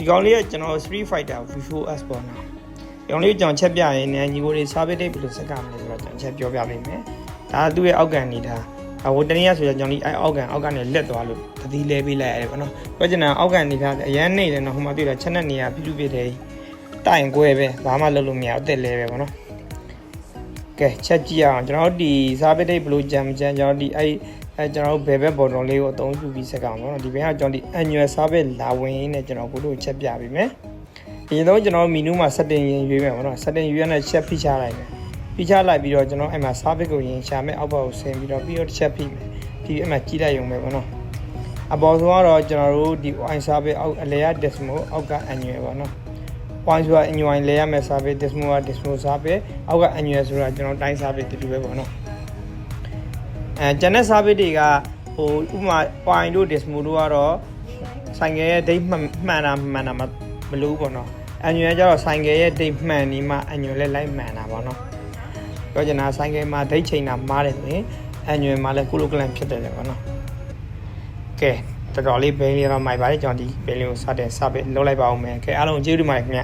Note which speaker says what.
Speaker 1: ဒီကောင်လေးကကျွန်တော် Street Fighter V4S ပေါ့နော်ဒီကောင်လေးကျွန်တော်ချက်ပြရင်လည်းညီကိုတွေ service date ဘယ်လိုစက်ကမလဲဆိုတော့ကျွန်တော်ချက်ပြောပြပေးမယ်ဒါသူ့ရဲ့အောက်ကန်နေတာဟိုတနေ့ရဆိုတော့ကျွန်တော်ဒီအောက်ကန်နဲ့လက်သွားလို့တတိလဲပေးလိုက်ရတယ်ပေါ့နော်ပြောချင်တာအောက်ကန်နေတာအရန်နေတယ်နော်ဟိုမှာတွေ့တာချက်နဲ့နေရပြပြတယ်တိုင်ကွဲပဲဘာမှလုပ်လို့မရအသက်လဲပဲပေါ့နော်ကဲချက်ကြည့်အောင်ကျွန်တော်ဒီ service date ဘယ်လိုကြံကျွန်တော်ဒီကျွန်တော်ဘယ်ဘက်ဘော်တော်လေးကိုအသုံးပြုပြီးစက်ကောင်ပေါ့နော်ဒီဘက်ကကျွန်တော်ဒီ annual service လာဝင်နဲ့ကျွန်တော်ကိုတို့ချက်ပြပေးမယ်ဒီတော့ကျွန်တော်မီနူးမှာ setting ရင်ရွေးမယ်ပေါ့နော် setting ရွေးရတဲ့ချက်ဖိချလိုက်မယ်ဖိချလိုက်ပြီးတော့ကျွန်တော်အဲ့မှာ service ကိုရင်ရှာမယ်အောက်ဘက်ကိုဆင်းပြီးတော့ချက်ဖိမယ်ဒီအဲ့မှာကြီးလိုက်ရုံပဲပေါ့နော်အပေါ်ဆုံးကတော့ကျွန်တော်တို့ဒီ wine service အောက်အလဲရ decimal အောက်က annual ပေါ့နော် wine ဆိုတာ annual လဲရမယ် service decimal က decimal service အောက်က annual ဆိုတာကျွန်တော်တိုင်း service တူတူပဲပေါ့နော်ကျန်တဲ့ service တွေကဟိုဥပမာ point တို့ decimal တို့ကတော့ဆိုင်ကယ်ရဲ့ date မှန်တာမလို့ပေါ့နော် annual ကျတော့ဆိုင်ကယ်ရဲ့ date မှန်နေမှ annual လည်းလိုက်မှန်တာပေါ့နော်ပြောချင်တာဆိုင်ကယ်မှာ date ချိန်တာမှားတယ်ဆိုရင် annual မှာလည်းကုလိုကလန်ဖြစ်တယ်လေပေါ့နော်ကဲတော်တော်လေးဘယ်လေးတော့မိုက်ပါတယ်ကျွန်တော်ဒီဘယ်လေးကိုစတဲ့ service လုပ်လိုက်ပါဦးမယ်ကဲအားလုံးကျေးဇူးတင်ပါတယ်ခင်ဗျ